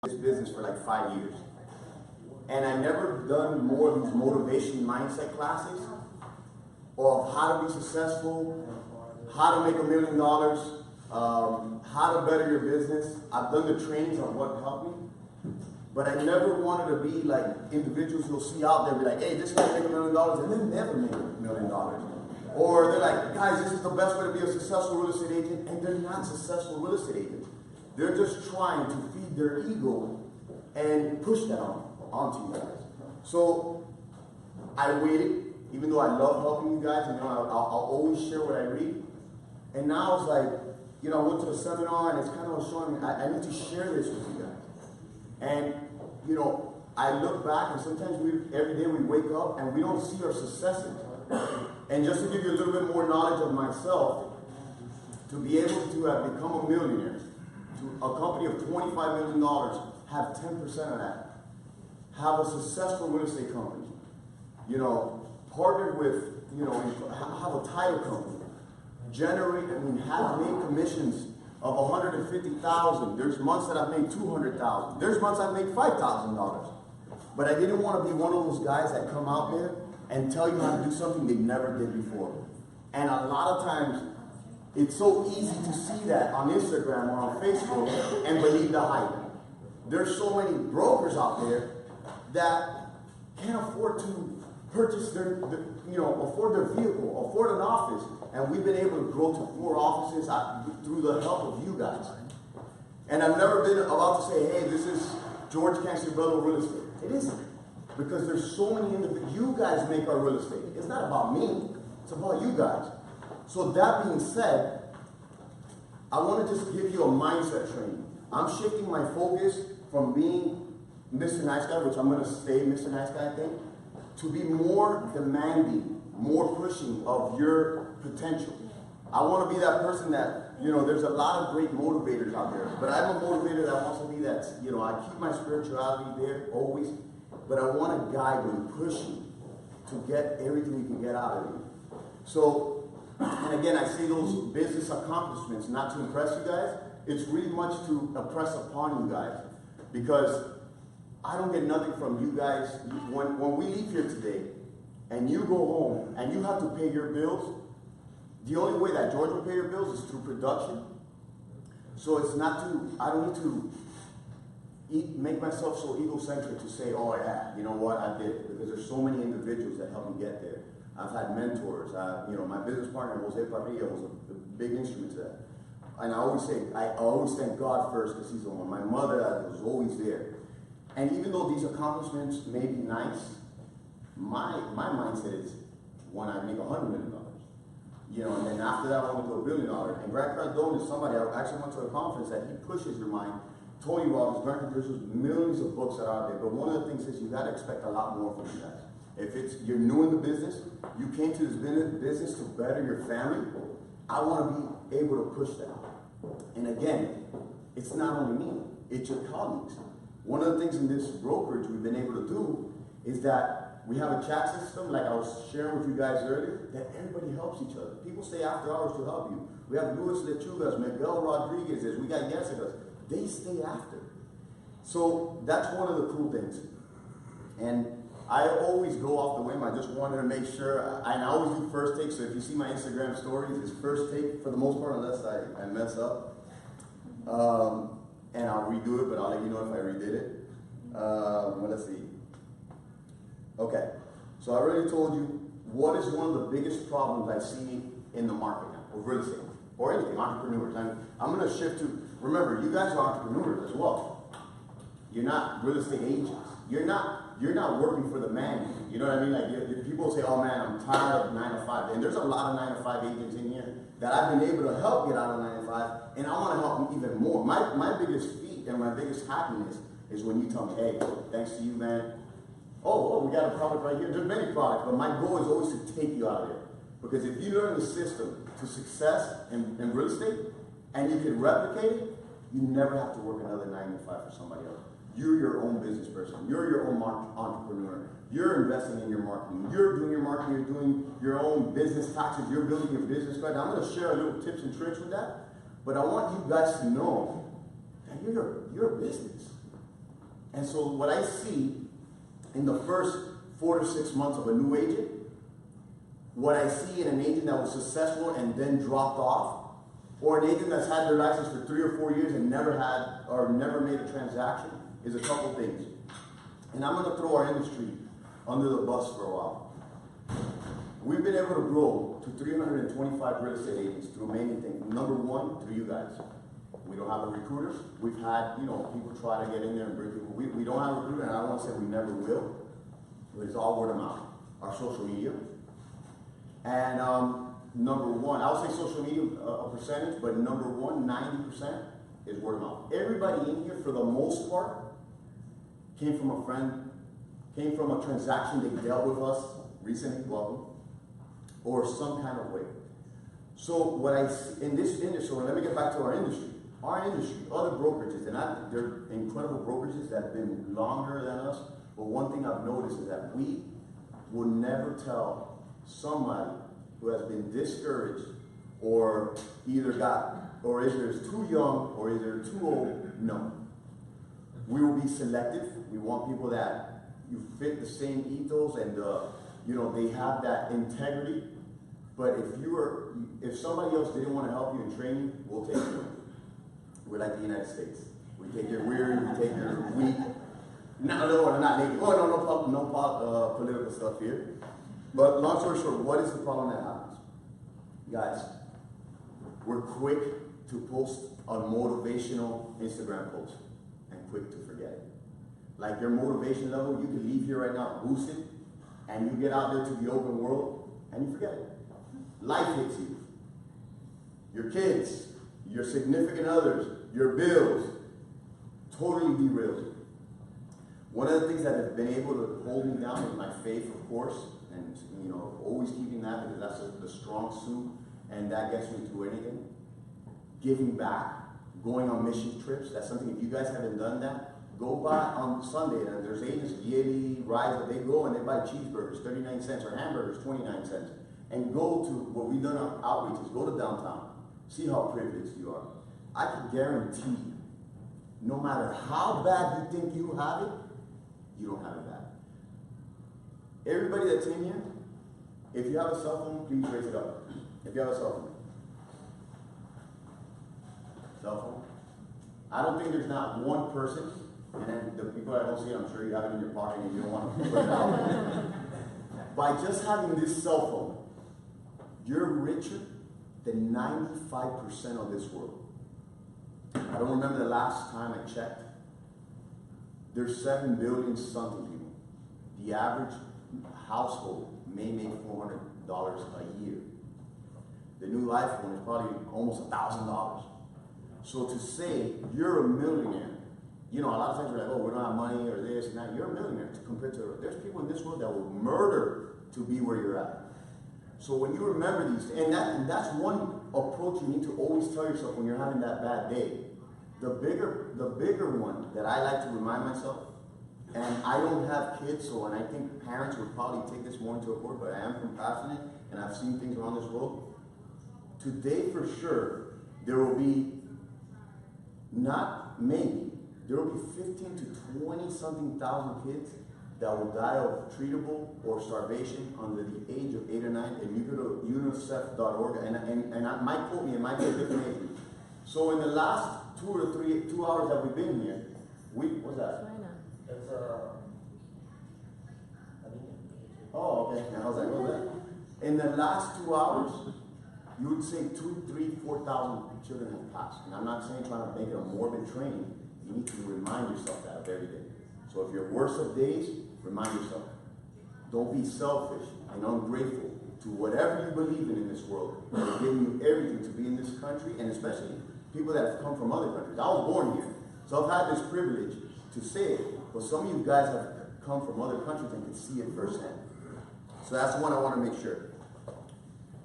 this business for like 5 years. And I never done more of these motivation mindset classes of how to be successful, how to make $1 million, how to better your business. I've done the trainings on what helped me, but I never wanted to be like individuals you'll see out there be like, hey, this guy's make $1 million, and then never make $1 million. Or they're like, guys, this is the best way to be a successful real estate agent, and they're not successful real estate agents. They're just trying to feed their ego and push that onto you guys. So I waited, even though I love helping you guys, and I'll always share what I read. And now it's like, I went to a seminar and it's kind of showing me, I need to share this with you guys. And, I look back and sometimes every day we wake up and we don't see our successes. And just to give you a little bit more knowledge of myself, to be able to have become a millionaire, to a company of $25 million, have 10% of that. Have a successful real estate company. Partnered with, have a title company. Have made commissions of $150,000. There's months that I've made $200,000. There's months I've made $5,000. But I didn't want to be one of those guys that come out there and tell you how to do something they never did before. And a lot of times, it's so easy to see that on Instagram or on Facebook and believe the hype. There's so many brokers out there that can't afford to purchase afford their vehicle, afford an office. And we've been able to grow to 4 offices through the help of you guys. And I've never been about to say, hey, this is George CancioBello Real Estate. It isn't. Because there's so many individuals. You guys make our real estate. It's not about me. It's about you guys. So that being said, I want to just give you a mindset training. I'm shifting my focus from being Mr. Nice Guy, which I'm going to stay Mr. Nice Guy, I think, to be more demanding, more pushing of your potential. I want to be that person that, there's a lot of great motivators out there, but I'm a motivator that wants to be that, I keep my spirituality there always, but I want to guide and push you to get everything you can get out of you. So, and again, I say those business accomplishments not to impress you guys. It's really much to impress upon you guys, because I don't get nothing from you guys. When we leave here today and you go home and you have to pay your bills, the only way that George will pay your bills is through production. So it's not I don't need to make myself so egocentric to say, oh yeah, you know what, I did it. Because there's so many individuals that help me get there. I've had mentors. My business partner, Jose Parrilla, was a big instrument to that. And I always thank God first, because he's the one. My mother was always there. And even though these accomplishments may be nice, my mindset is when I make $100 million. And then after that I want to go $1 billion. And Grant Cardone is somebody, I actually went to a conference that he pushes your mind. Told you about this. Grant Cardone, there's millions of books that are out there, but one of the things is you got to expect a lot more from you guys. If you're new in the business, you came to this business to better your family, I want to be able to push that. And again, it's not only me, it's your colleagues. One of the things in this brokerage we've been able to do is that we have a chat system, like I was sharing with you guys earlier, that everybody helps each other. People stay after hours to help you. We have Luis Lechugas, Miguel Rodriguez, we got Jessica. They stay after. So that's one of the cool things. And I always go off the whim. I just wanted to make sure. I always do first take. So if you see my Instagram stories, it's first take for the most part, unless I mess up. And I'll redo it, but I'll let you know if I redid it. Well, let's see. Okay. So I already told you what is one of the biggest problems I see in the market now with real estate or anything, entrepreneurs. I'm going to shift to. Remember, you guys are entrepreneurs as well. You're not real estate agents. You're not working for the man. You know what I mean? Like people say, "Oh man, I'm tired of 9 to 5." And there's a lot of 9 to 5 agents in here that I've been able to help get out of 9 to 5, and I want to help them even more. My biggest feat and my biggest happiness is when you tell me, "Hey, thanks to you, man. Oh, we got a product right here." There's many products, but my goal is always to take you out of there. Because if you learn the system to success in real estate and you can replicate it, you never have to work another 9 to 5 for somebody else. You're your own business person. You're your own entrepreneur. You're investing in your marketing. You're doing your marketing. You're doing your own business taxes. You're building your business card. I'm going to share a little tips and tricks with that. But I want you guys to know that you're a business. And so what I see in the first 4 to 6 months of a new agent, what I see in an agent that was successful and then dropped off, or an agent that's had their license for 3 or 4 years and never had or never made a transaction, is a couple things. And I'm going to throw our industry under the bus for a while. We've been able to grow to 325 real estate agents through many things. Number one, through you guys. We don't have a recruiter. We've had, people try to get in there and bring people. We don't have a recruiter, and I don't want to say we never will, but it's all word of mouth. Our social media. And number one, I'll say social media a percentage, but number one, 90% is word of mouth. Everybody in here, for the most part, came from a friend, came from a transaction they dealt with us recently, welcome, or some kind of way. So what I see in this industry, so let me get back to our industry. Our industry, other brokerages, and they're incredible brokerages that have been longer than us, but one thing I've noticed is that we will never tell somebody who has been discouraged or either is too young or either too old, no. We will be selective. We want people that you fit the same ethos and they have that integrity. But if somebody else didn't want to help you in training, we'll take you. We're like the United States. We take your weary, we take your weak. No, not naked. Oh, no political stuff here. But long story short, what is the problem that happens? Guys, we're quick to post a motivational Instagram post and quick to forget it. Like your motivation level, you can leave here right now, boost it, and you get out there to the open world, and you forget it. Life hits you. Your kids, your significant others, your bills, totally derails you. One of the things that have been able to hold me down is my faith, of course, and always keeping that because that's the strong suit, and that gets me through anything. Giving back, going on mission trips. That's something, if you guys haven't done that, go by on Sunday, and there's agents, yearly rides that they go and they buy cheeseburgers, 39 cents, or hamburgers, 29 cents. And go to, what we've done on outreach is go to downtown. See how privileged you are. I can guarantee you, no matter how bad you think you have it, you don't have it bad. Everybody that's in here, if you have a cell phone, please raise it up. If you have a cell phone. Cell phone. I don't think there's not one person, and then the people that don't see it, I'm sure you have it in your pocket and you don't want to put it out. By just having this cell phone, you're richer than 95% of this world. I don't remember the last time I checked. There's 7 billion something people. The average household may make $400 a year. The new iPhone is probably almost $1,000. So to say you're a millionaire, a lot of times we're like, oh, we don't have money or this and that. You're a millionaire compared to, there's people in this world that will murder to be where you're at. So when you remember these, and that's one approach you need to always tell yourself when you're having that bad day. The bigger one that I like to remind myself, and I don't have kids, so and I think parents would probably take this more into account, but I am compassionate and I've seen things around this world. Today for sure, there will be there will be 15 to 20 something thousand kids that will die of treatable or starvation under the age of 8 or 9, and you go to unicef.org, and I might quote me, it might be a different age. So in the last 2 hours that we've been here, what's that? It's oh, okay. I was like, what's that? In the last 2 hours, you would say 2,000, 3,000, 4,000 children have passed. And I'm not saying trying to make it a morbid training. You need to remind yourself that every day. So if you're worst of days, remind yourself. Don't be selfish and ungrateful to whatever you believe in this world. They're giving you everything to be in this country, and especially people that have come from other countries. I was born here, so I've had this privilege to say it, but some of you guys have come from other countries and can see it firsthand. So that's one I want to make sure.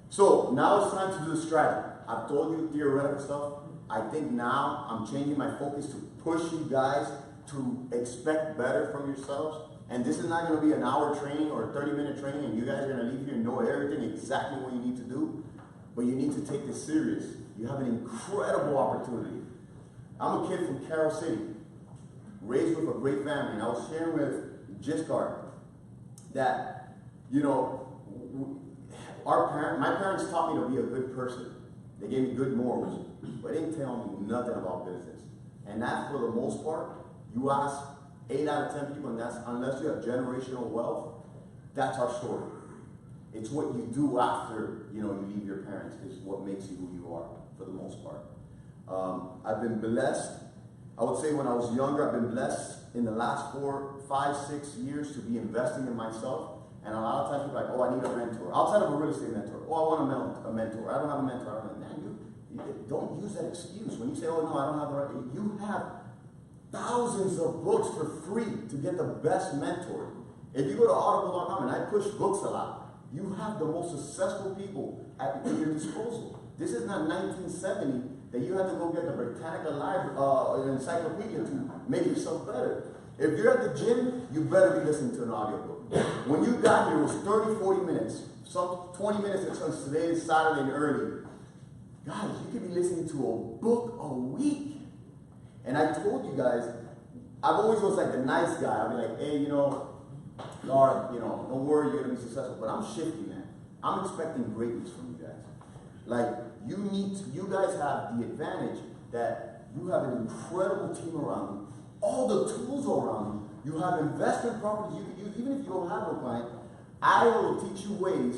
So now it's time to do the strategy. I've told you theoretical stuff. I think now I'm changing my focus to push you guys to expect better from yourselves. And this is not going to be an hour training or a 30-minute training, and you guys are going to leave here and know everything exactly what you need to do. But you need to take this serious. You have an incredible opportunity. I'm a kid from Carroll City. raised with a great family, and I was sharing with Giscard that, you know, my parents taught me to be a good person. They gave me good morals, but they didn't tell me nothing about business. And that, for the most part, you ask 8 out of 10 people, and that's unless you have generational wealth, that's our story. It's what you do after, you know, you leave your parents is what makes you who you are, for the most part. I've been blessed. I would say when I was younger, I've been blessed in the last 4, 5, 6 years to be investing in myself. And a lot of times people are like, oh, I need a mentor. Outside of a real estate mentor. Oh, I want a mentor. I don't have a mentor. Man, you don't use that excuse. When you say, oh, no, I don't have the right. You have thousands of books for free to get the best mentor. If you go to audible.com, and I push books a lot, you have the most successful people at your disposal. This is not 1970 that you have to go get the Britannica Library encyclopedia to make yourself better. If you're at the gym, you better be listening to an audiobook. When you got here, it was 30, 40 minutes. Some 20 minutes since today is Saturday and early. Guys, you could be listening to a book a week. And I told you guys, I've always was like the nice guy. I'll be like, hey, you know, Lord, you know, don't worry, you're going to be successful. But I'm shifting, man. I'm expecting greatness from you guys. Like, you guys have the advantage that you have an incredible team around you. All the tools around you. You have investment properties you can use, even if you don't have a client. I will teach you ways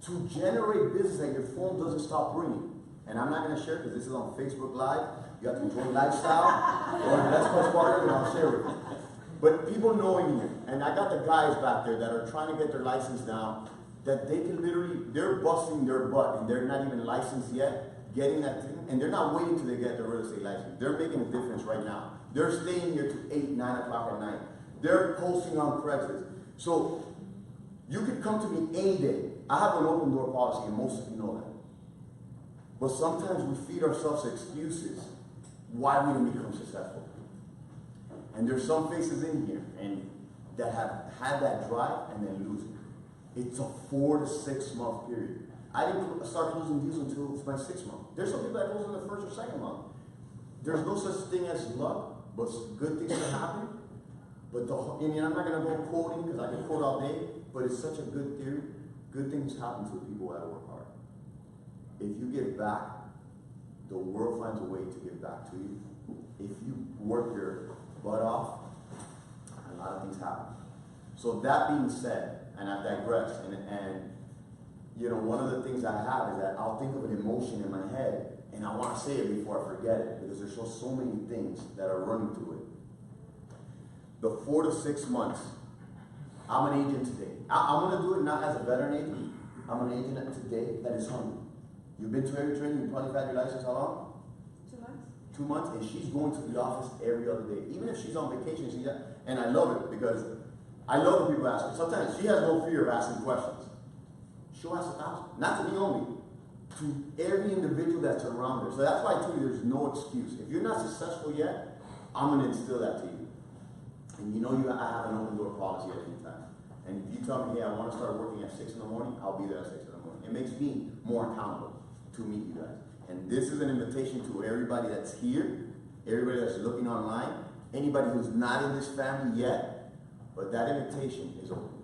to generate business that your phone doesn't stop ringing. And I'm not going to share because this is on Facebook Live. You have to enjoy lifestyle. Or let's go smarter and I'll share it. But people knowing you, and I got the guys back there that are trying to get their license now, that they can literally, they're busting their butt and they're not even licensed yet, getting that thing, and they're not waiting till they get their real estate license. They're making a difference right now. They're staying here to 8, 9 o'clock at night. They're posting on Craigslist. So you could come to me any day. I have an open door policy, and most of you know that. But sometimes we feed ourselves excuses why we don't become successful. And there's some faces in here and that have had that drive and then lose it. It's a 4 to 6 month period. I didn't start closing deals until my 6th month. There's some people that close in the 1st or 2nd month. There's no such thing as luck, but good things can happen. But and I'm not going to go quoting because I can quote all day, but it's such a good theory. Good things happen to the people that work hard. If you give back, the world finds a way to give back to you. If you work your butt off, a lot of things happen. So that being said, and I digress, and you know, one of the things I have is that I'll think of an emotion in my head, and I want to say it before I forget it, because there's so many things that are running through it. The 4 to 6 months, I'm an agent today. I'm going to do it not as a veteran agent. I'm an agent today that is hungry. You've been to every training, you probably had your license how long? 2 months. 2 months, and she's going to the office every other day. Even if she's on vacation, and I love it because I love when people ask her. Sometimes she has no fear of asking questions. She'll ask 1,000. Not to me only, to every individual that's around her. So that's why I tell you there's no excuse. If you're not successful yet, I'm going to instill that to you. And you know I have an open door policy at any time. And if you tell me, hey, I want to start working at 6 in the morning, I'll be there at 6 in the morning. It makes me more accountable to meet you guys. And this is an invitation to everybody that's here, everybody that's looking online, anybody who's not in this family yet, but that invitation is open.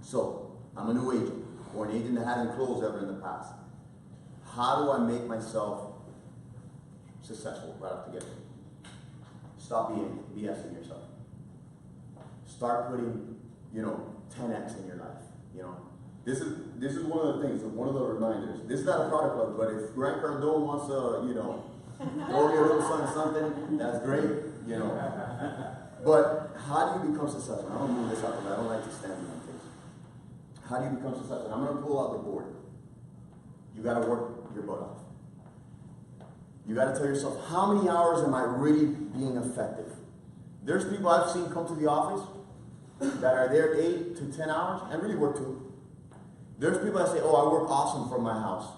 So, I'm a new agent, or an agent that hasn't closed ever in the past. How do I make myself successful right off the get-go? Stop being BSing yourself. Start putting, 10x in your life, This is one of the things, one of the reminders. This is not a product plug, but if Grant Cardone wants to, throw your little son something, that's great, But how do you become successful? I don't move this out because I don't like to stand on things. How do you become successful? I'm going to pull out the board. You got to work your butt off. You got to tell yourself, how many hours am I really being effective? There's people I've seen come to the office that are there 8 to 10 hours and really work 2. There's people that say, oh, I work awesome from my house,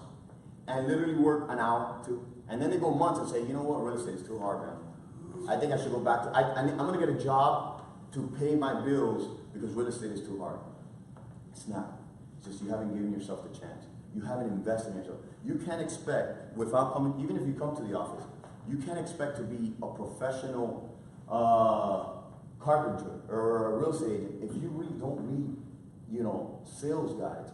and literally work an hour, 2. And then they go months and say, you know what, real estate is too hard, man. I think I should go back to, I'm going to get a job to pay my bills because real estate is too hard. It's not. It's just you haven't given yourself the chance. You haven't invested in yourself. You can't expect, without coming, even if you come to the office, you can't expect to be a professional carpenter or a real estate agent, if you really don't read, sales guides,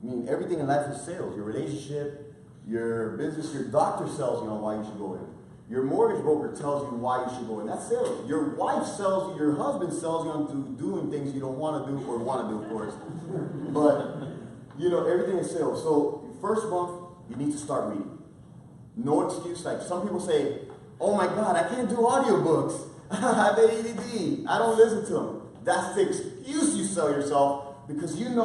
I mean, everything in life is sales. Your relationship, your business, your doctor sells you on why you should go in. Your mortgage broker tells you why you should go in. That's sales. Your wife sells you, your husband sells you on doing things you don't want to do or want to do, of course. But, everything is sales. So, first month, you need to start reading. No excuse. Like some people say, oh my God, I can't do audiobooks. I have ADD. I don't listen to them. That's the excuse you sell yourself, because even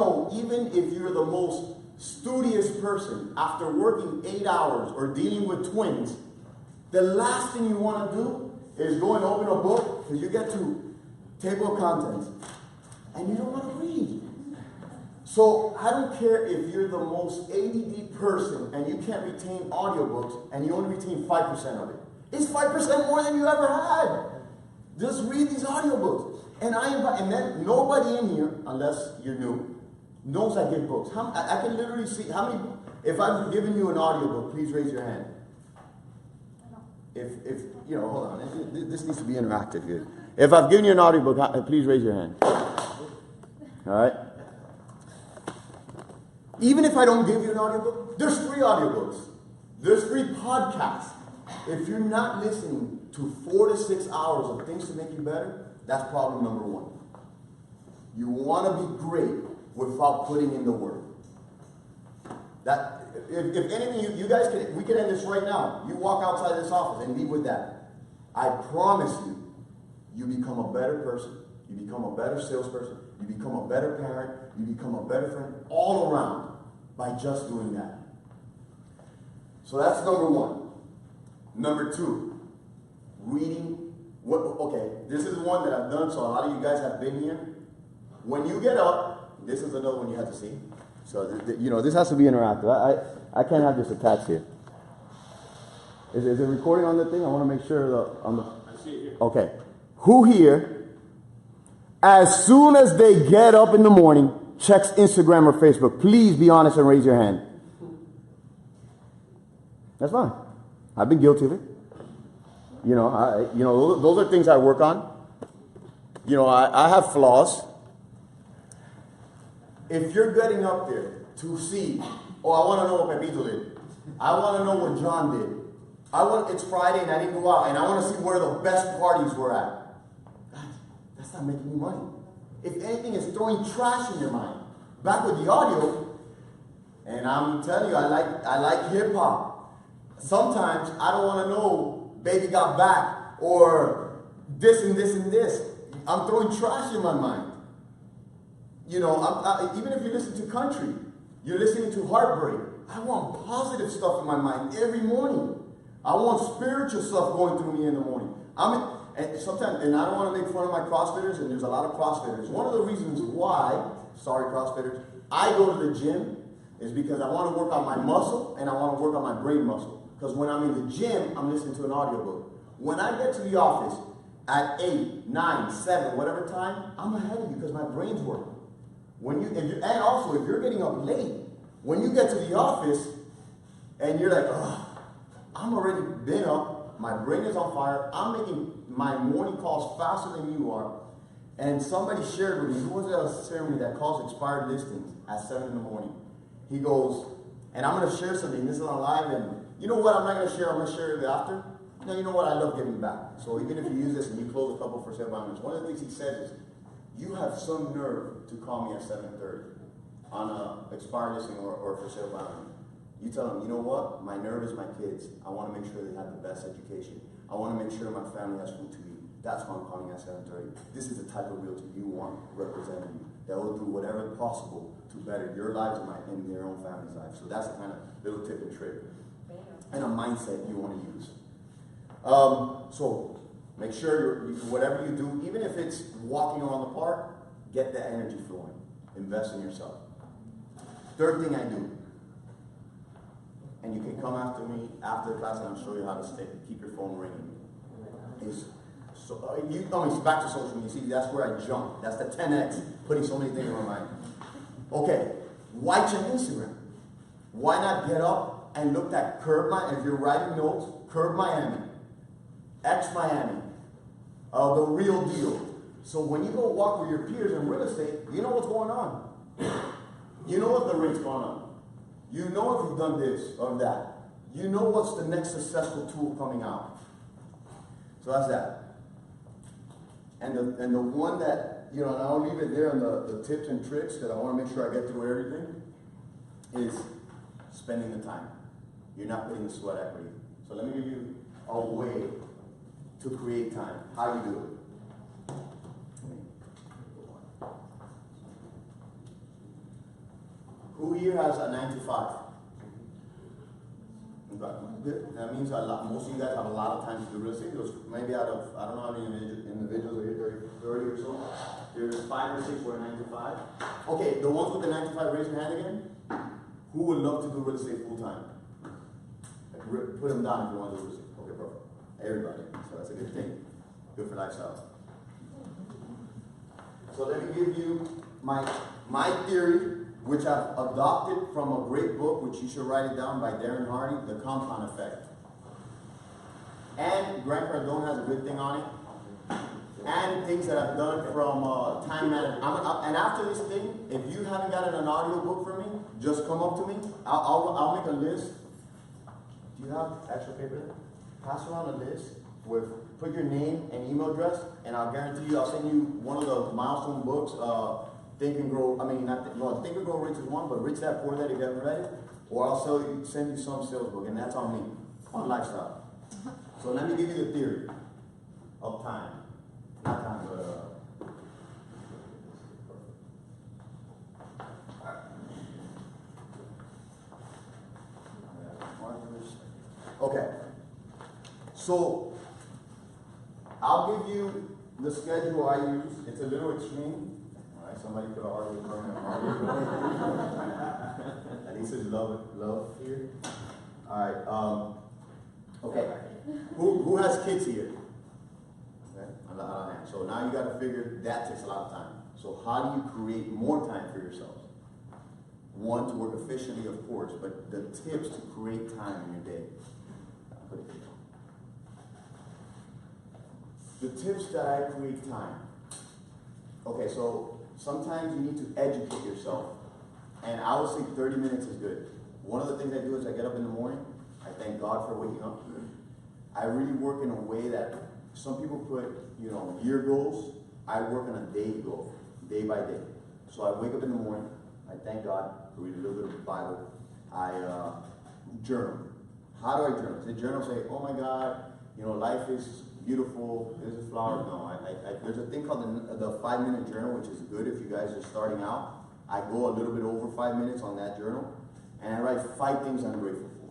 if you're the most studious person, after working 8 hours or dealing with twins, the last thing you want to do is go and open a book, because you get to table of contents and you don't want to read. So I don't care if you're the most ADD person and you can't retain audiobooks and you only retain 5% of it. It's 5% more than you ever had. Just read these audiobooks. And then nobody in here, unless you're new, knows I give books. I can literally see how many. If I've given you an audiobook, please raise your hand. If hold on. This needs to be interactive here. If I've given you an audiobook, please raise your hand. All right. Even if I don't give you an audiobook, there's 3 audiobooks. There's 3 podcasts. If you're not listening to 4 to 6 hours of things to make you better, that's problem number 1. You want to be great without putting in the work. That, if anything, you guys we can end this right now. You walk outside this office and leave with that. I promise you, you become a better person. You become a better salesperson. You become a better parent. You become a better friend all around by just doing that. So that's number 1. Number 2, reading. Okay, this is one that I've done, so a lot of you guys have been here. When you get up, this is another one you have to see. So, this has to be interactive. I can't have this attached here. Is it recording on the thing? I want to make sure I see it here. Okay. Who here, as soon as they get up in the morning, checks Instagram or Facebook? Please be honest and raise your hand. That's fine. I've been guilty of it. Those are things I work on. I have flaws. If you're getting up there to see, I want to know what Pepito did. I want to know what John did. It's Friday and I didn't go out, and I want to see where the best parties were at. That's not making you money. If anything, it's throwing trash in your mind. Back with the audio, and I'm telling you, I like hip hop. Sometimes I don't want to know Baby Got Back or this and this and this. I'm throwing trash in my mind. Even if you listen to country, you're listening to heartbreak. I want positive stuff in my mind every morning. I want spiritual stuff going through me in the morning. And I don't want to make fun of my CrossFitters, and there's a lot of CrossFitters. One of the reasons why, sorry CrossFitters, I go to the gym is because I want to work on my muscle and I want to work on my brain muscle. Because when I'm in the gym, I'm listening to an audiobook. When I get to the office at 8, 9, 7, whatever time, I'm ahead of you because my brain's working. And also, if you're getting up late, when you get to the office and you're like, I'm already been up, my brain is on fire, I'm making my morning calls faster than you are, and somebody shared with me, who was that sharing with me that calls expired listings at 7 in the morning? He goes, and I'm going to share something, this is on live, and you know what I'm not going to share, I'm going to share it after. No, you know what, I love giving back. So even if you use this and you close a couple for sale by minutes, one of the things he says is, you have some nerve to call me at 7:30 on a expired listing or for sale by minutes. You tell them, you know what, my nerve is my kids. I want to make sure they have the best education. I want to make sure my family has food to eat. That's why I'm calling at 7:30. This is the type of realtor you want representing you. That will do whatever possible to better your lives and their own family's lives. So that's the kind of little tip and trick and a mindset you want to use. So make sure whatever you do, even if it's walking around the park, get that energy flowing. Invest in yourself. Third thing I do, and you can come after me after the class and I'll show you how to keep your phone ringing. Back to social media. See, that's where I jump. That's the 10x, putting so many things in my mind. Okay, why check Instagram? Why not get up and look at Curb Miami? If you're writing notes, Curb Miami, X Miami, The real deal. So when you go walk with your peers in real estate, you know what's going on. You know what the rate's going on. You know if you've done this or that. You know what's the next successful tool coming out. So that's that. And the one that, and I'll leave it there on the tips and tricks that I want to make sure I get through everything, is spending the time. You're not putting the sweat equity. So let me give you a way to create time. How you do it. Who here has a 9 to 5? Okay, good. That means most of you guys have a lot of time to do real estate. Maybe out of, I don't know how many individuals are here, 30 or so. There's 5 or 6 who are 9 to 5. Okay, the ones with the 9 to 5, raise your hand again. Who would love to do real estate full time? Put them down if you want to do real estate. Okay, perfect. Everybody. So that's a good thing. Good for lifestyle. So let me give you my theory, which I've adopted from a great book, which you should write it down, by Darren Hardy, The Compound Effect. And Grant Cardone has a good thing on it. And things that I've done from time management. And after this thing, if you haven't gotten an audio book from me, just come up to me. I'll make a list. Do you have extra paper? Pass around a list with, put your name and email address, and I'll guarantee you, I'll send you one of the milestone books. Think and Grow, Think and Grow Rich is one, but Rich Dad Poor Dad if you haven't read it. Or I'll send you some sales book, and that's on me. On lifestyle. So let me give you the theory of time. Not time, but okay. So I'll give you the schedule I use. It's a little extreme. Somebody could have already burned it. At least it's love here. All right. Okay. Who has kids here? Okay. So now you got to figure that takes a lot of time. So how do you create more time for yourselves? One, to work efficiently, of course, but the tips to create time in your day. Put it here. The tips that I create time. Okay, so sometimes you need to educate yourself. And I would say 30 minutes is good. One of the things I do is I get up in the morning. I thank God for waking up. I really work in a way that some people put, year goals. I work on a day goal, day by day. So I wake up in the morning. I thank God. I read a little bit of the Bible. I journal. How do I journal? Does the journal say, oh my God, life is beautiful, there's a flower? No, there's a thing called the 5-minute journal, which is good if you guys are starting out. I go a little bit over 5 minutes on that journal, and I write 5 things I'm grateful for.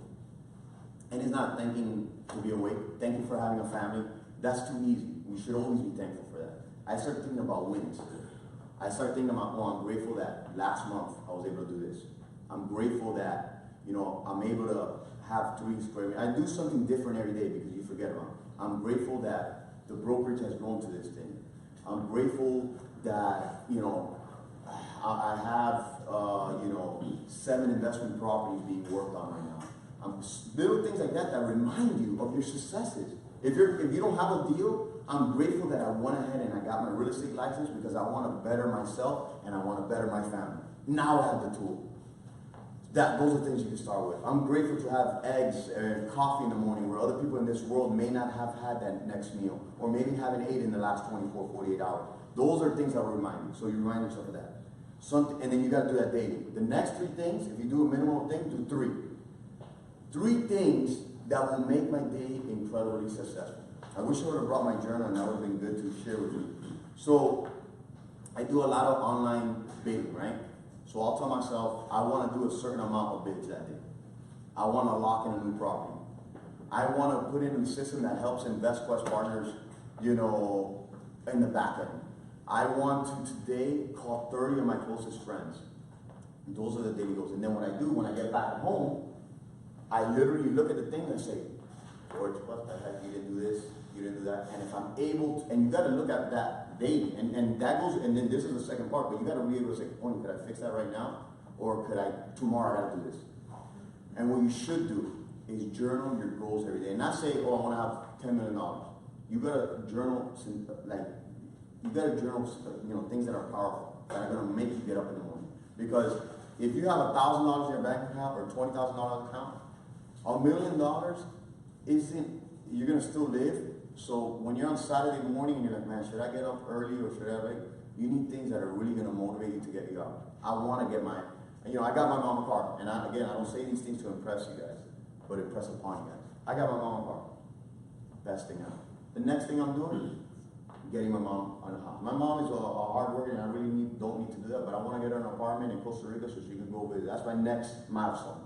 And it's not thanking to be awake, thank you for having a family. That's too easy. We should always be thankful for that. I start thinking about wins. I start thinking about, I'm grateful that last month I was able to do this. I'm grateful that, I'm able to have 3 square meters. I do something different every day because you forget about it. I'm grateful that the brokerage has grown to this thing. I'm grateful that, I have, 7 investment properties being worked on right now. Little things like that remind you of your successes. If you don't have a deal, I'm grateful that I went ahead and I got my real estate license because I want to better myself and I want to better my family. Now I have the tool. Those are things you can start with. I'm grateful to have eggs and coffee in the morning where other people in this world may not have had that next meal or maybe haven't ate in the last 24, 48 hours. Those are things that will remind you. So you remind yourself of that. And then you got to do that daily. The next 3 things, if you do a minimum thing, do 3. 3 things that will make my day incredibly successful. I wish I would have brought my journal and that would have been good to share with you. So I do a lot of online bidding, right? So I'll tell myself, I want to do a certain amount of bids that day. I want to lock in a new property. I want to put in a system that helps InvestQuest partners, in the back end. I want to today call 30 of my closest friends. And those are the daily goals. And then what I do when I get back home, I literally look at the thing and say, George, what the heck, you didn't do this, you didn't do that. And if I'm able to, and you got to look at that daily. And that goes, and then this is the second part, but you got to be able to say, could I fix that right now? Or could tomorrow I got to do this? And what you should do is journal your goals every day. And not say, I want to have $10 million. you gotta journal, like, you gotta journal, things that are powerful, that are gonna make you get up in the morning. Because if you have $1,000 in your bank account or $20,000 account, $1 million isn't, you're gonna still live. So when you're on Saturday morning and you're like, man, should I get up early or should I wait? You need things that are really gonna motivate you to get you up. I wanna get my, I got my mom a car. And I don't say these things to impress you guys, but impress upon you guys. I got my mom a car. Best thing ever. The next thing I'm doing, getting my mom on a house. My mom is a hard worker and I really don't need to do that, but I want to get her an apartment in Costa Rica so she can go visit. That's my next milestone.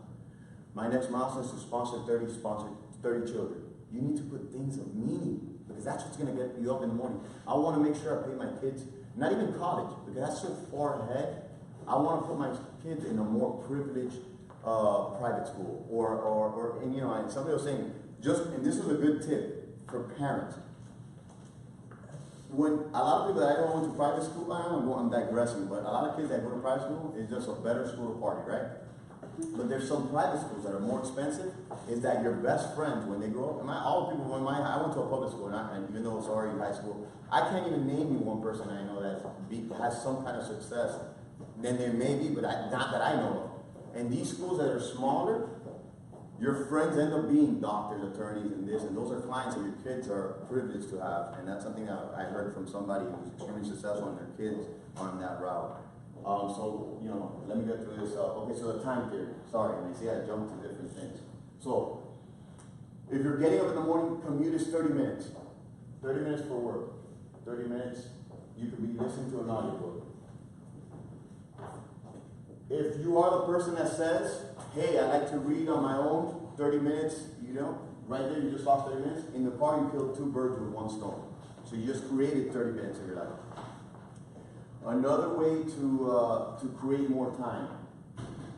My next milestone is to sponsor 30 children. You need to put things of meaning because that's what's going to get you up in the morning. I want to make sure I pay my kids, not even college, because that's so far ahead. I want to put my kids in a more privileged private school and somebody was saying, and this is a good tip for parents. When a lot of people that I don't went to private school, I'm digressing, but a lot of kids that go to private school is just a better school to party, right? But there's some private schools that are more expensive, is that your best friends, when they grow up, I went to a public school, and even though it's already high school, I can't even name you one person I know that has some kind of success. Then there may be, but not that I know of. And these schools that are smaller, your friends end up being doctors, attorneys, and this, and those are clients that your kids are privileged to have. And that's something that I heard from somebody who's extremely successful and their kids on that route. Let me get through this. Okay, so the time theory. Sorry, and I see I jumped to different things. So, if you're getting up in the morning, commute is 30 minutes. 30 minutes for work. 30 minutes, you could be listening to an audiobook. If you are the person that says, hey, I like to read on my own, 30 minutes, right there, you just lost 30 minutes. In the car, you killed 2 birds with 1 stone. So you just created 30 minutes of your life. Another way to create more time.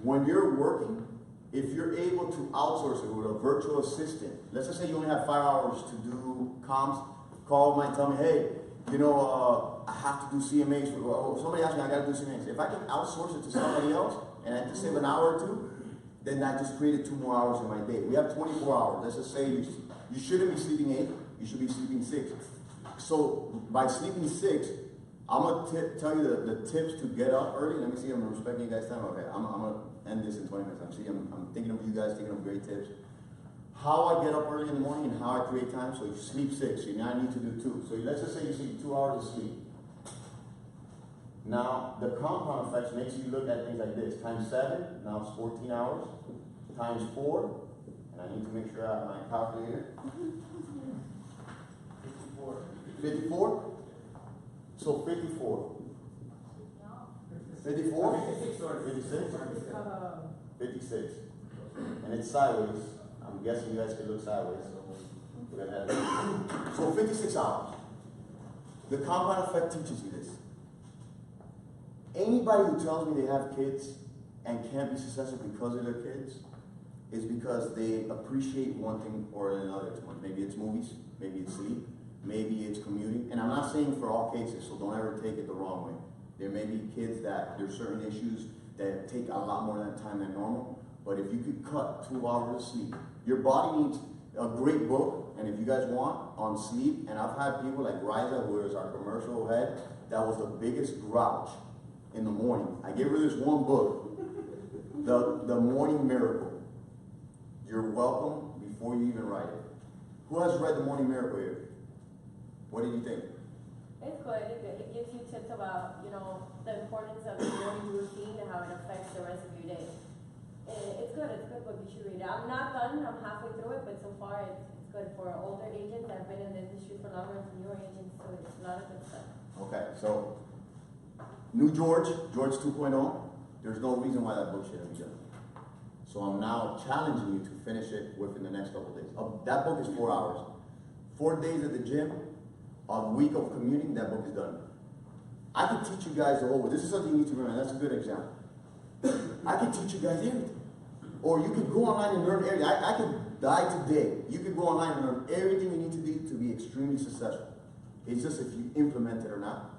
When you're working, if you're able to outsource it with a virtual assistant, let's just say you only have 5 hours to do comms, call them and tell me, hey, I have to do CMAs. Somebody asked me, I got to do CMAs. If I can outsource it to somebody else, and I just save an hour or 2, then I just created 2 more hours in my day. We have 24 hours. Let's just say you shouldn't be sleeping 8, you should be sleeping 6. So by sleeping 6, I'm going to tell you the tips to get up early. Let me see, I'm respecting you guys' time. Okay, I'm going to end this in 20 minutes. I'm thinking of you guys, thinking of great tips. How I get up early in the morning and how I create time. So you sleep 6, so now I need to do 2. So let's just say you sleep 2 hours of sleep. Now, the compound effect makes you look at things like this. Times 7, now it's 14 hours. Times 4, and I need to make sure I have my calculator. 54? So 54. 54? 56? 56. And it's sideways. I'm guessing you guys can look sideways. So 56 hours. The compound effect teaches you this. Anybody who tells me they have kids and can't be successful because of their kids is because they appreciate one thing or another too much. Maybe it's movies, maybe it's sleep, maybe it's commuting. And I'm not saying for all cases, so don't ever take it the wrong way. There may be kids that there's certain issues that take a lot more time than normal. But if you could cut 2 hours of sleep, your body needs a great book. And if you guys want, on sleep, and I've had people like Riza, who is our commercial head, that was the biggest grouch in the morning. I gave her this one book, The Morning Miracle. You're welcome before you even write it. Who has read The Morning Miracle here? What did you think? It's good. It gives you tips about, the importance of the morning routine and how it affects the rest of your day. It's good. It's a good book. You should read it. I'm not done. I'm halfway through it, but so far it's good for older agents that have been in the industry for longer and for newer agents, so it's a lot of good stuff. Okay, so New George 2.0, there's no reason why that book shouldn't be done. So I'm now challenging you to finish it within the next couple of days. That book is 4 hours. 4 days at the gym, a week of commuting, that book is done. I can teach you guys the whole way. This is something you need to remember. That's a good example. I can teach you guys everything. Or you could go online and learn everything. I could die today. You could go online and learn everything you need to do to be extremely successful. It's just if you implement it or not.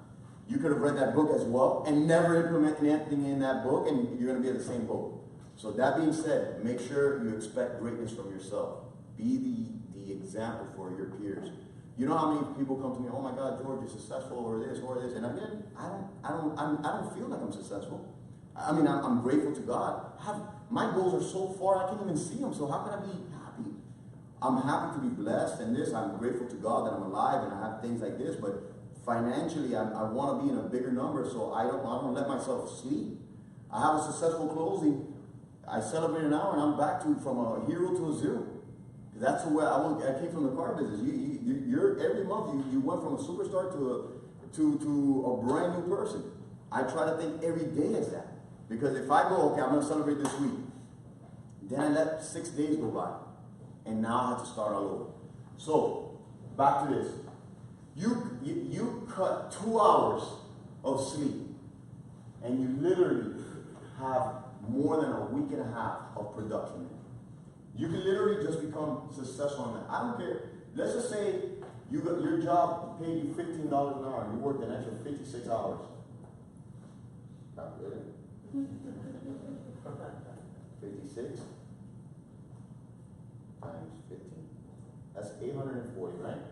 You could have read that book as well and never implement anything in that book, and you're going to be at the same boat. So that being said, make sure you expect greatness from yourself. Be the example for your peers. You know how many people come to me, oh my God, George, you're successful, or this, and again, I don't feel like I'm successful. I mean, I'm grateful to God. My goals are so far, I can't even see them, so how can I be happy? I'm happy to be blessed and this. I'm grateful to God that I'm alive and I have things like this, but financially, I want to be in a bigger number, so I don't let myself sleep. I have a successful closing. I celebrated now, and I'm back from a hero to a zero. That's the way I came from the car business. You're every month you went from a superstar to a brand new person. I try to think every day as that, because if I go, okay, I'm going to celebrate this week, then I let 6 days go by, and now I have to start all over. So back to this. You cut 2 hours of sleep, and you literally have more than a week and a half of production. You can literally just become successful on that. I don't care. Let's just say your job paid you $15 an hour and you worked an extra 56 hours. Not really. 56 times 15. That's $840, right?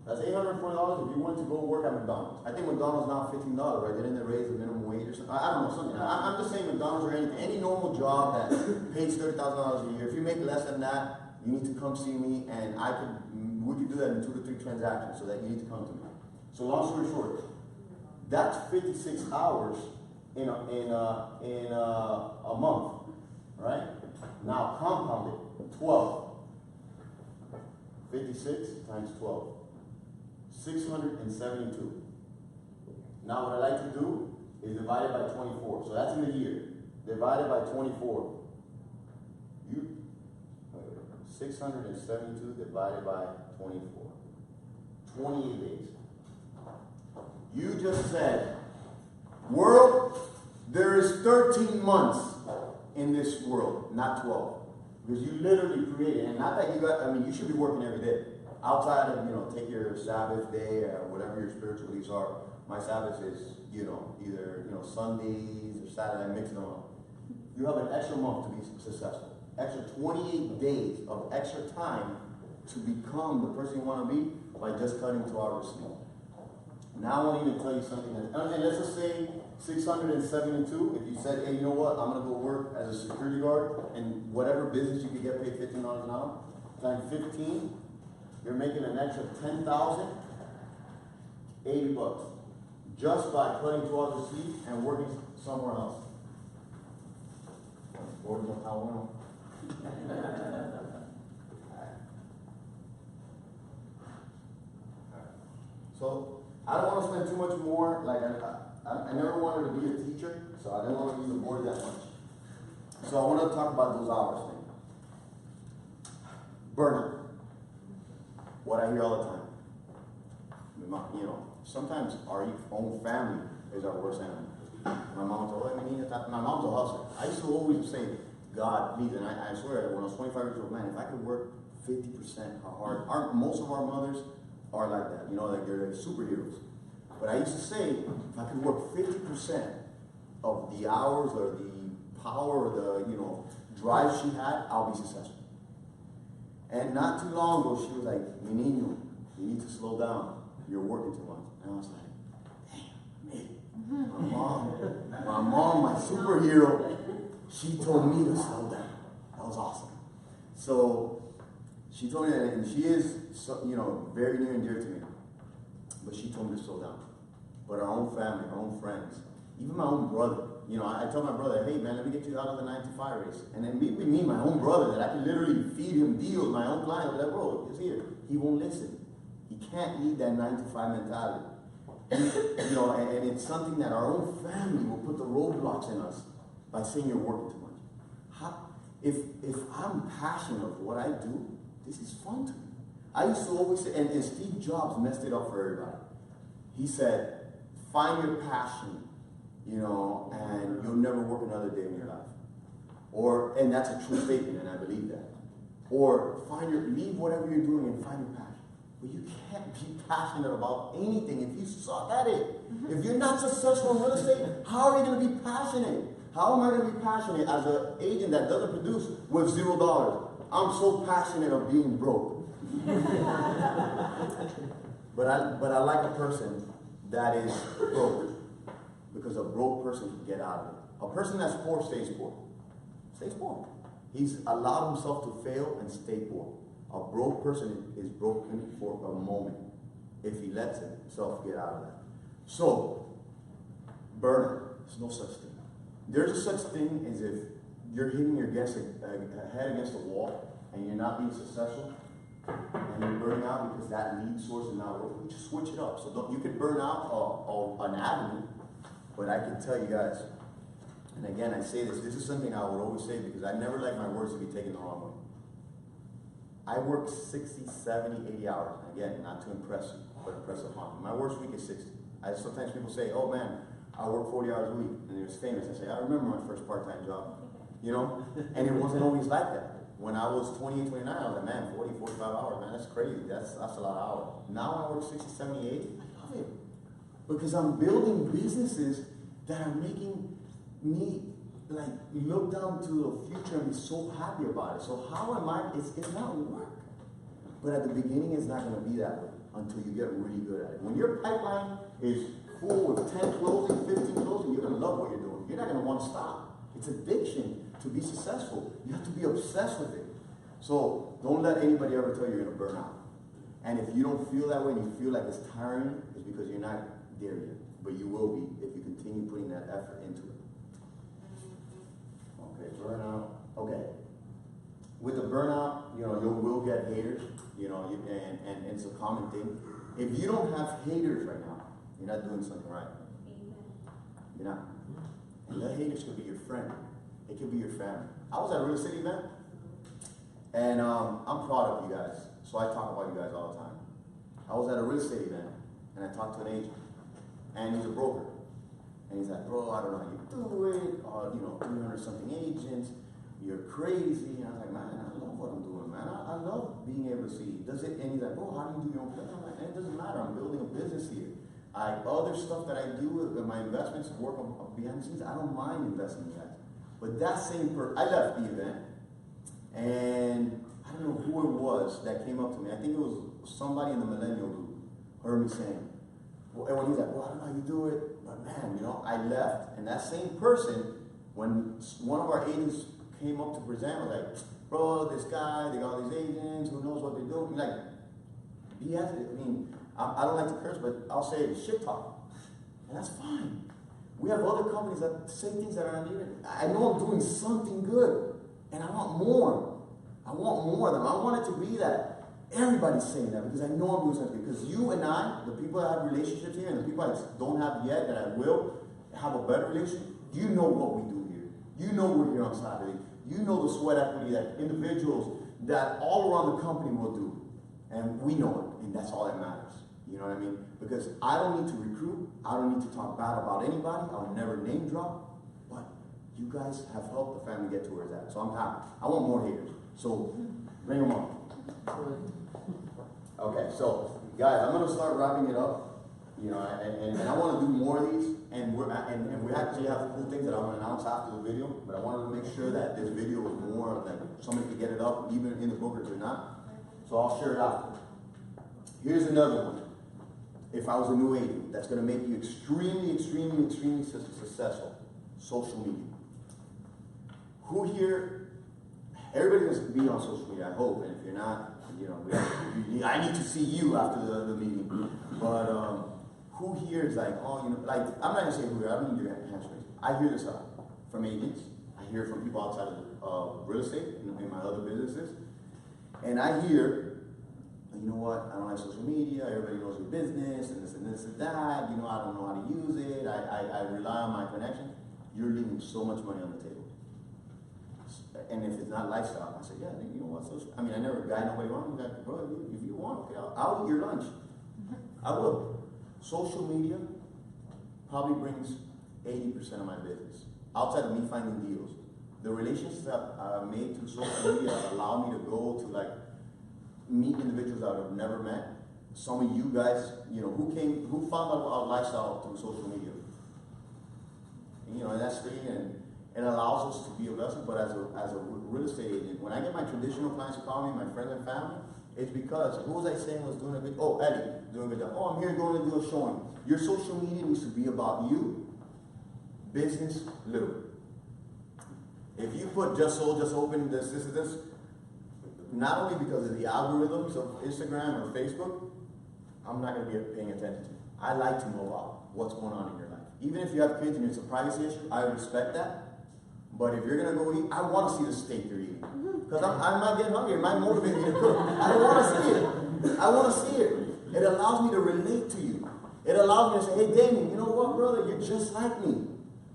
That's $840 if you went to go work at McDonald's. I think McDonald's now $15, right? Didn't they raise the minimum wage or something? I don't know, something. I'm just saying McDonald's or any normal job that pays $30,000 a year. If you make less than that, you need to come see me, and we could do that in 2 to 3 transactions, so that you need to come to me. So long story short, that's 56 hours in a month, right? Now compound it, 12. 56 times 12. 672. Now what I like to do is divide it by 24. So that's in the year. Divided by 24. 672 divided by 24. 28 days. You just said, world, there is 13 months in this world, not 12. Because you literally created, and not that you should be working every day. Outside of, take your Sabbath day or whatever your spiritual beliefs are. My Sabbath is, either, Sundays or Saturday, I mix them up. You have an extra month to be successful. Extra 28 days of extra time to become the person you want to be by just cutting 2 hours of sleep. Now I want to even tell you something. And let's just say 672, if you said, hey, you know what, I'm going to go work as a security guard, and whatever business you could get paid $15 an hour, times 15, you're making an extra $10,000, $80, just by cutting 2 hours of sleep and working somewhere else. So I don't want to spend too much more. Like I never wanted to be a teacher, so I didn't want to use the board that much. So I want to talk about those hours thing. Burnout. What I hear all the time. Sometimes our own family is our worst enemy. My mom told me, my mom's a hustler. I used to always say, God, please, and I swear, when I was 25 years old, man, if I could work 50% hard, most of our mothers are like that, like they're superheroes. But I used to say, if I could work 50% of the hours or the power or the, drive she had, I'll be successful. And not too long ago, she was like, mi niño, you need to slow down. You're working too much. And I was like, damn, man. My mom, my superhero, she told me to slow down. That was awesome. So she told me that, and she is, very near and dear to me. But she told me to slow down. But our own family, our own friends, even my own brother. I told my brother, hey man, let me get you out of the 9 to 5 race. And then me, my own brother, that I can literally feed him deals, my own client, like, bro, he's here. He won't listen. He can't lead that 9 to 5 mentality. And it's something that our own family will put the roadblocks in us by saying you're working too much. If I'm passionate of what I do, this is fun to me. I used to always say, and Steve Jobs messed it up for everybody. He said, find your passion, and you'll never work another day in your life. And that's a true statement, and I believe that. Or leave whatever you're doing and find your passion. But you can't be passionate about anything if you suck at it. If you're not successful in real estate, how are you going to be passionate? How am I going to be passionate as an agent that doesn't produce with $0? I'm so passionate of being broke But I like a person that is broke, because a broke person can get out of it. A person that's poor stays poor. Stays poor. He's allowed himself to fail and stay poor. A broke person is broken for a moment if he lets himself get out of that. So, burnout. There's no such thing. There's a such thing as if you're hitting your head against a wall and you're not being successful and you're burning out because that lead source is not working. Just switch it up. So you could burn out an avenue, but I can tell you guys, and again I say this is something I would always say because I never like my words to be taken the wrong way. I work 60, 70, 80 hours. And again, not to impress you, but impress upon you. My worst week is 60. Sometimes people say, oh man, I work 40 hours a week. And it's famous. I say, I remember my first part-time job. You know? And it wasn't always like that. When I was 28, 29, I was like, man, 40, 45 hours, man, that's crazy. That's a lot of hours. Now I work 60, 70, 80. I love it. Because I'm building businesses that are making me like look down to the future and be so happy about it. So how am I? It's not work. But at the beginning, it's not going to be that way until you get really good at it. When your pipeline is full with 10 closing, 15 closing, you're going to love what you're doing. You're not going to want to stop. It's addiction to be successful. You have to be obsessed with it. So don't let anybody ever tell you you're going to burn out. And if you don't feel that way and you feel like it's tiring, it's because you're not there yet. But you will be if you continue putting that effort into it. Okay, burnout. Okay. With the burnout, you know, you will get haters, you know, and it's a common thing. If you don't have haters right now, you're not doing something right. You're not. And the haters could be your friend. It could be your family. I was at a real estate event, and I'm proud of you guys, so I talk about you guys all the time. I was at a real estate event, and I talked to an agent, and he's a broker. And he's like, bro, I don't know how you do it, you know, 300 something agents, you're crazy. And I was like, man, I love what I'm doing, man. I love being able to see. Does it? And he's like, bro, how do you do your own plan? I'm like, man, it doesn't matter. I'm building a business here. Other stuff that I do with my investments, work on behind the scenes, I don't mind investing in that. But that same person, I left the event, and I don't know who it was that came up to me. I think it was somebody in the millennial group heard me saying, well, and he's like, well, I don't know how you do it, but man, you know, I left, and that same person, when one of our agents came up to present, was like, bro, this guy, they got all these agents, who knows what they're doing? Like, BS, I mean, I don't like to curse, but I'll say shit talk, and that's fine. We have other companies that say things that are needed. I know I'm doing something good, and I want more. I want more of them. I want it to be that everybody's saying that because I know I'm doing something. Because you and I, the people that have relationships here, and the people I don't have yet that I will have a better relationship, you know what we do here. You know we're here on Saturday. You know the sweat equity that individuals that all around the company will do. And we know it, and that's all that matters. You know what I mean? Because I don't need to recruit. I don't need to talk bad about anybody. I'll never name drop. But you guys have helped the family get to where it's at. So I'm happy. I want more haters. So bring them on. Okay, so guys, I'm going to start wrapping it up. You know, and I want to do more of these. And we actually have cool things that I'm going to announce after the video. But I wanted to make sure that this video was more like somebody could get it up, even in the brokerage or not. So I'll share it out. Here's another one. If I was a new agent, that's going to make you extremely, extremely, extremely successful. Social media. Who here, everybody's going to be on social media, I hope, and if you're not, you know, I need to see you after the meeting. But who here is like, oh, you know, like, I'm not going to say who here, I don't need your hands raised. I hear this from agents. I hear from people outside of real estate, in my other businesses. And I hear, you know what, I don't like social media, everybody knows your business, and this and that, you know, I don't know how to use it, I rely on my connections. You're leaving so much money on the table. And if it's not lifestyle, I say, yeah, you know what, social, I mean, I never guide nobody wrong. Like, bro, if you want, okay, I'll eat your lunch. I will. Social media probably brings 80% of my business. Outside of me finding deals. The relationships that I made through social media allow me to go to like, meet individuals that I've never met. Some of you guys, you know, who found out our lifestyle through social media. And, you know, and that's great, and it allows us to be a blessing. But as a real estate agent, when I get my traditional clients who call me, my friends and family, It's because, who was I saying was doing a good, oh, Eddie, doing a good job. Oh, I'm here going to do a showing. Your social media needs to be about you, business, little. If you put just sold, just open, this, not only because of the algorithms of Instagram or Facebook, I'm not going to be paying attention to. I like to know about what's going on in your life. Even if you have kids and it's a privacy issue, I respect that. But if you're going to go eat, I want to see the steak you're eating. Because I might get hungry, it might motivate me to cook. I don't want to see it. I want to see it. It allows me to relate to you. It allows me to say, hey, Damien, you know what, brother? You're just like me.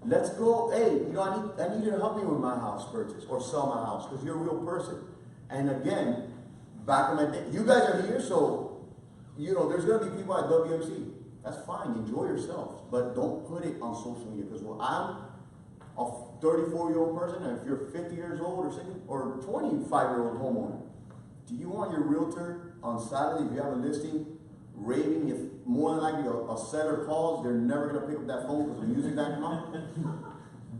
Let's go, hey, you know, I need you to help me with my house purchase or sell my house because you're a real person. And again, back in my day, you guys are here, so, you know, there's going to be people at WMC. That's fine, enjoy yourselves. But don't put it on social media because I'm a 34-year-old person, and if you're 50 years old or 60 or 25-year-old homeowner, do you want your realtor on Saturday, if you have a listing, raving if more than likely a seller calls, they're never going to pick up that phone because the music didn't come out?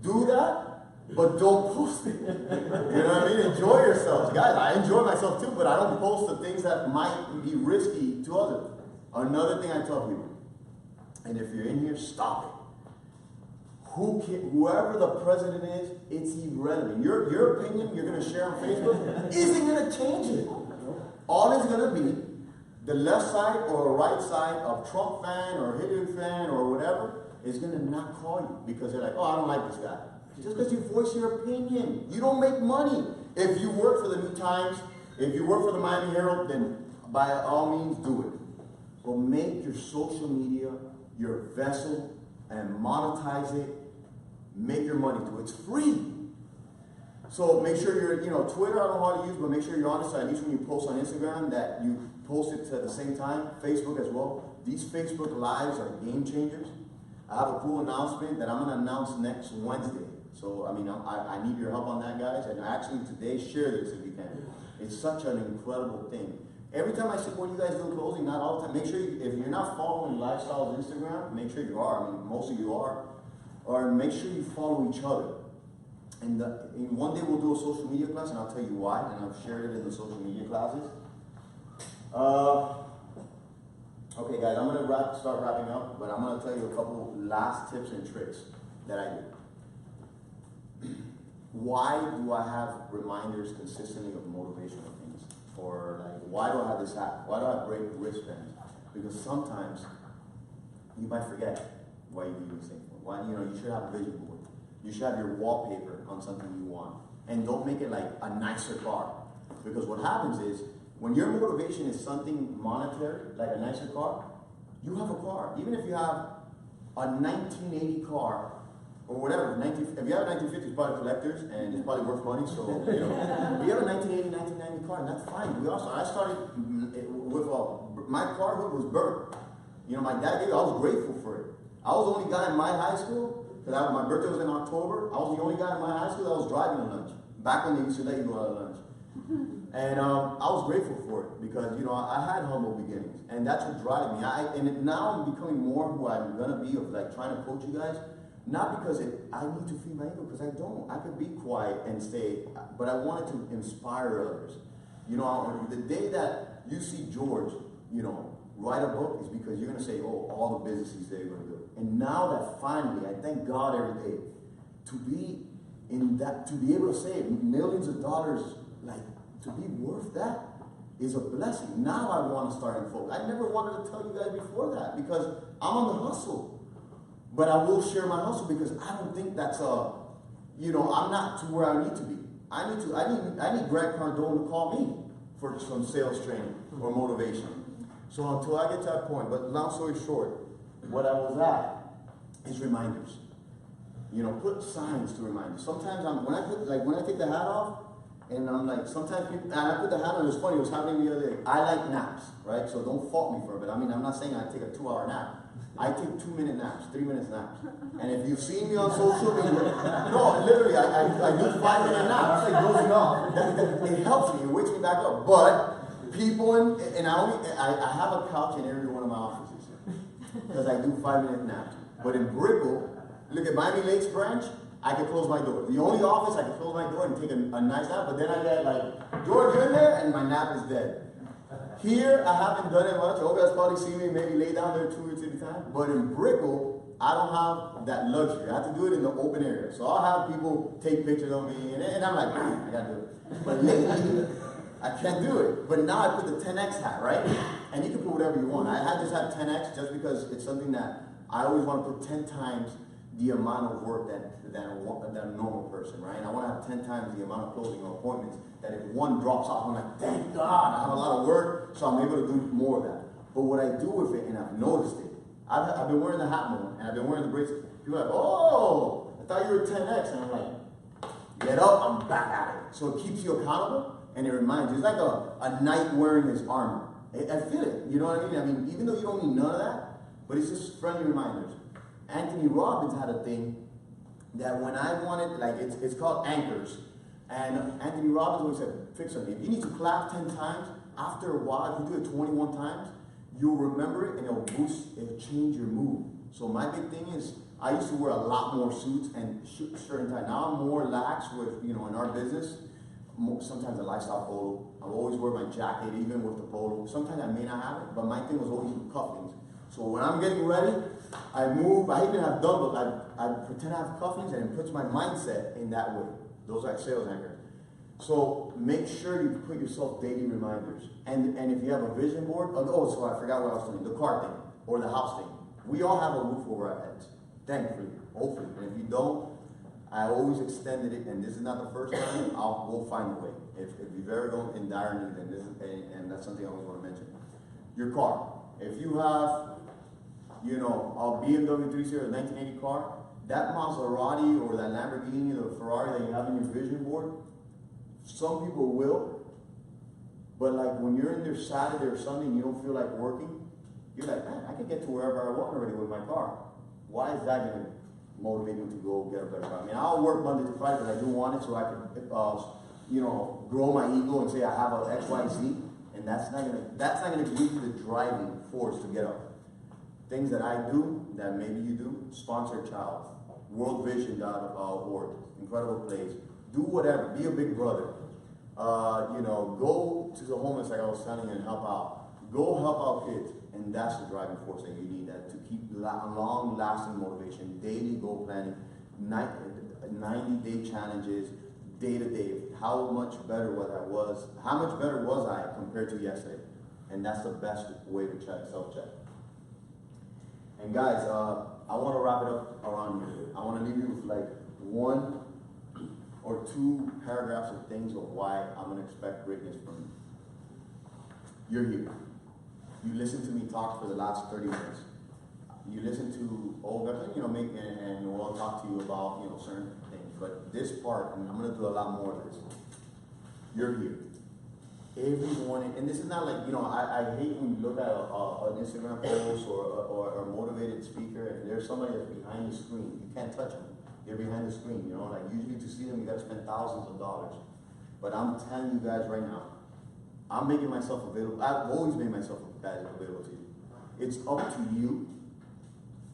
Do that, but don't post it. You know what I mean? Enjoy yourselves. Guys, I enjoy myself too, but I don't post the things that might be risky to others. Another thing I tell people, and if you're in here, stop it. Whoever the president is, it's irrelevant. Your opinion you're going to share on Facebook isn't going to change it. All it's going to be the left side or right side of Trump fan or Hillary fan or whatever is going to not call you because they're like, oh, I don't like this guy. Just because you voice your opinion. You don't make money. If you work for the New Times, if you work for the Miami Herald, then by all means do it. But make your social media your vessel and monetize it. Make your money to it. It's free. So make sure you're, you know, Twitter I don't know how to use, but make sure you're honest. At least when you post on Instagram that you post it at the same time. Facebook as well. These Facebook Lives are game changers. I have a cool announcement that I'm going to announce next Wednesday. So, I mean, I need your help on that, guys. And actually today, share this if you can. It's such an incredible thing. Every time I support you guys doing closing, not all the time, make sure if you're not following Lifestyles Instagram, make sure you are. I mean, most of you are. Or make sure you follow each other. And one day we'll do a social media class, and I'll tell you why, and I've shared it in the social media classes. Okay, guys, I'm going to start wrapping up, but I'm going to tell you a couple last tips and tricks that I do. Why do I have reminders consistently of motivational things? Or like, why do I have this app? Why do I have great wristbands? Because sometimes you might forget why you do these things. Why, you know, you should have a vision board. You should have your wallpaper on something you want. And don't make it like a nicer car. Because what happens is, when your motivation is something monetary, like a nicer car, you have a car. Even if you have a 1980 car, or whatever, if you have a 1950, it's probably collectors, and it's probably worth money, so, you know. But you have a 1980, 1990 car, and that's fine. I started with my car hood was burnt. You know, my dad gave it, I was grateful for it. I was the only guy in my high school, because my birthday was in October, I was the only guy in my high school that was driving to lunch. Back when they used to let you go out of lunch. And I was grateful for it, because, you know, I had humble beginnings. And that's what drives me. Now I'm becoming more who I'm going to be, of like trying to coach you guys. Not because I need to feed my ego, because I don't. I could be quiet and stay, but I wanted to inspire others. You know, the day that you see George, you know, write a book is because you're going to say, oh, all the business he's there going to do. And now that finally, I thank God every day, to be in that, to be able to save millions of dollars, like, to be worth that is a blessing. Now I want to start in focus. I never wanted to tell you guys before that, because I'm on the hustle. But I will share my hustle, because I don't think that's you know, I'm not to where I need to be. I need Grant Cardone to call me for some sales training or motivation. So until I get to that point, but long story short, what I was at is reminders. You know, put signs to remind you. Sometimes when I take the hat off, and I'm like, sometimes people, and I put the hat on, it was funny, it was happening the other day. I like naps, right? So don't fault me for it, but I mean, I'm not saying I take a 2-hour nap. I take 2-minute naps, 3-minute naps. And if you've seen me on social media, no, literally, I do 5-minute naps. It's like dozing off. It helps me, it wakes me back up. But people, and I have a couch in every one of my offices, because I do 5-minute naps. But in Brickell, look at Miami Lakes branch, I can close my door. The only office I can close my door and take a nice nap, but then I get like, George, you in there? And my nap is dead. Here, I haven't done it much. You guys probably see me maybe lay down there 2 weeks at a time. But in Brickell, I don't have that luxury. I have to do it in the open area. So I'll have people take pictures of me, and I'm like, man, I gotta do it. But lately, I can't do it. But now I put the 10X hat, right? And you can put whatever you want. I just have 10X just because it's something that I always want to put 10 times the amount of work that a normal person, right? And I want to have 10 times the amount of closing or appointments that if one drops off, I'm like, thank God, I have a lot of work, so I'm able to do more of that. But what I do with it, and I've noticed it, I've been wearing the hat more, and I've been wearing the bracelet. People are like, oh, I thought you were 10X. And I'm like, get up, I'm back at it. So it keeps you accountable, and it reminds you. It's like a knight wearing his armor. I feel it, you know what I mean? I mean, even though you don't need none of that, but it's just friendly reminders. Anthony Robbins had a thing that when I wanted, like, it's called anchors. And Anthony Robbins always said, fix something. If you need to clap 10 times, after a while, if you do it 21 times, you'll remember it and it'll change your mood. So my big thing is, I used to wear a lot more suits and shirt and tie. Now I'm more lax with, in our business. Sometimes a lifestyle polo. I always wear my jacket, even with the polo. Sometimes I may not have it, but my thing was always with cufflinks. So when I'm getting ready, I move. I even have dumbbells. I pretend I have cufflinks, and it puts my mindset in that way. Those are like sales anchors. So make sure you put yourself daily reminders. And if you have a vision board, so I forgot what I was saying, the car thing or the house thing. We all have a roof over our heads, thankfully, hopefully. And if you don't, I always extended it, and this is not the first time, we'll find a way. If you've ever gone in dire need, and that's something I always want to mention. Your car. If you have, a BMW 3 Series, a 1980 car, that Maserati or that Lamborghini or the Ferrari that you have in your vision board, some people will, but like when you're in there Saturday or Sunday and you don't feel like working, you're like, man, I can get to wherever I want already with my car. Why is that going to motivate me to go get a better car? I mean, I'll work Monday to Friday, but I do want it so I can, grow my ego and say I have a X, Y, Z, and that's not gonna give you the driving force to get up. Things that I do that maybe you do: sponsor a child, World Vision org, incredible place. Do whatever. Be a big brother. Go to the homeless, like I was telling you, and help out. Go help out kids, and that's the driving force that you need. That to keep long-lasting motivation, daily goal planning, 90-day challenges, day to day. How much better was I compared to yesterday? And that's the best way to self-check. And guys, I want to wrap it up around here. I want to leave you with like 1 or 2 paragraphs of things of why I'm going to expect greatness from you. You're here. You listened to me talk for the last 30 minutes. You listen to Olga, and we'll talk to you about, certain things. But this part, and I'm going to do a lot more of this. You're here. Everyone, and this is not like, I hate when you look at an Instagram post or a motivated speaker, and there's somebody that's behind the screen. You can't touch them. They're behind the screen, like usually to see them, you got to spend thousands of dollars. But I'm telling you guys right now, I'm making myself available. I've always made myself available to you. It's up to you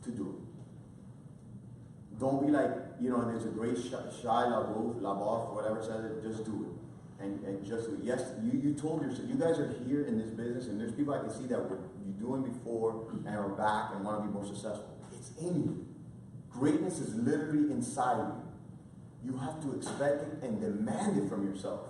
to do it. Don't be like, there's a great Shia LaBeouf, or whatever says it, just do it. And just do it. Yes, you told yourself, you guys are here in this business, and there's people I can see that you're doing before and are back and want to be more successful. It's in you. Greatness is literally inside you. You have to expect it and demand it from yourself.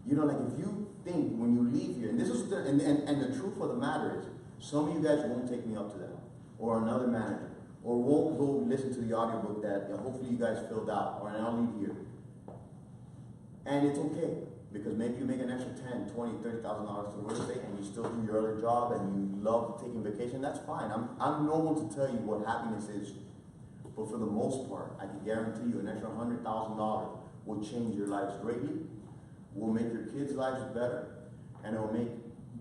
Like if you think when you leave here, and this is and the truth of the matter is, some of you guys won't take me up to that, or another manager, or won't go listen to the audiobook that hopefully you guys filled out, or I'll leave here. And it's okay, because maybe you make an extra $10,000, $20,000, $30,000 to real estate, and you still do your other job, and you love taking vacation. That's fine. I'm normal to tell you what happiness is. But for the most part, I can guarantee you an extra $100,000 will change your lives greatly, will make your kids' lives better, and it will make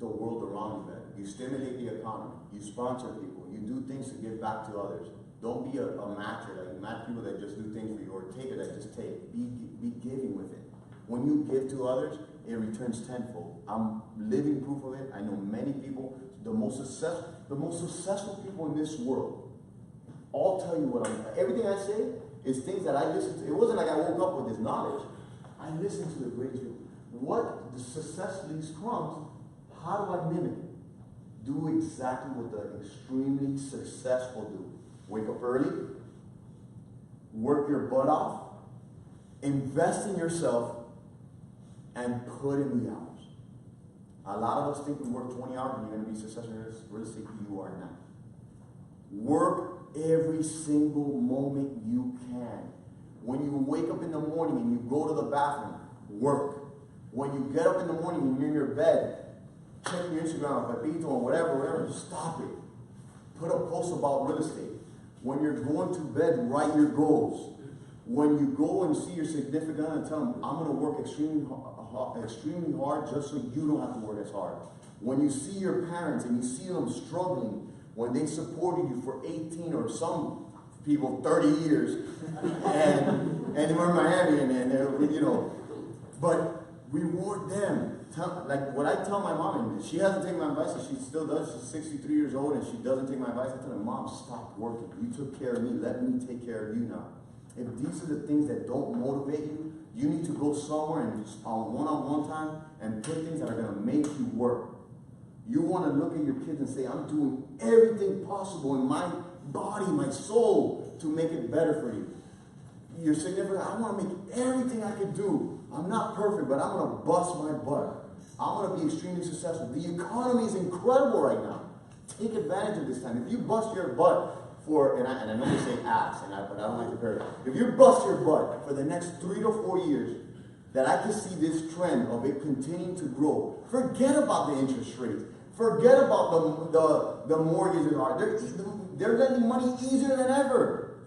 the world around you better. You stimulate the economy. You sponsor people. You do things to give back to others. Don't be a matcher, like match people that just do things for you, or a taker that just take. Be giving with it. When you give to others, it returns tenfold. I'm living proof of it. I know many people, the most successful people in this world, all tell you everything I say is things that I listen to. It wasn't like I woke up with this knowledge. I listened to the greatest people. What the success leaves comes, how do I mimic it? Do exactly what the extremely successful do. Wake up early, work your butt off, invest in yourself, and put in the hours. A lot of us think we work 20 hours and you're going to be successful in real estate. You are not. Work every single moment you can. When you wake up in the morning and you go to the bathroom, work. When you get up in the morning and you're in your bed, check your Instagram, Pepito, or whatever, just stop it. Put a post about real estate. When you're going to bed, write your goals. When you go and see your significant other, tell them, I'm going to work extremely hard just so you don't have to work as hard. When you see your parents and you see them struggling, when they supported you for 18 or some people 30 years, and we're in Miami, and they're, you know, but reward them. Like what I tell my mom, and she hasn't taken my advice, and she still does. She's 63 years old, and she doesn't take my advice. I tell her, Mom, stop working. You took care of me. Let me take care of you now. If these are the things that don't motivate you, you need to go somewhere and just on one-on-one time and put things that are going to make you work. You want to look at your kids and say, I'm doing everything possible in my body, my soul, to make it better for you. Your significant, I want to make everything I can do. I'm not perfect, but I'm going to bust my butt. I'm going to be extremely successful. The economy is incredible right now. Take advantage of this time. If you bust your butt for, and I know we say ass, but I don't like to compare it. If you bust your butt for the next 3 to 4 years, that I can see this trend of it continuing to grow. Forget about the interest rates. Forget about the mortgages. They're lending money easier than ever.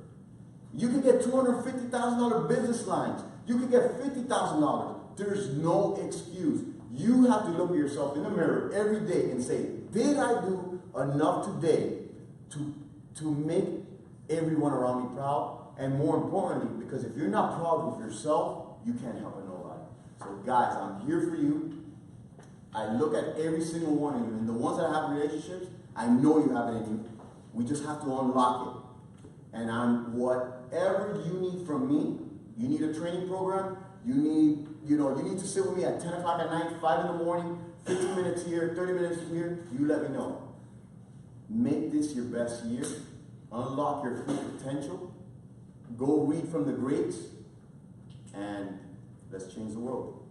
You can get $250,000 business lines. You can get $50,000. There's no excuse. You have to look at yourself in the mirror every day and say, did I do enough today to make everyone around me proud? And more importantly, because if you're not proud of yourself, you can't help nobody. So guys, I'm here for you. I look at every single one of you, and the ones that have relationships, I know you have it in you. We just have to unlock it. And whatever you need from me, you need a training program, you need to sit with me at 10 o'clock at night, 5 in the morning, 15 minutes here, 30 minutes here, you let me know. Make this your best year. Unlock your full potential. Go read from the greats, and let's change the world.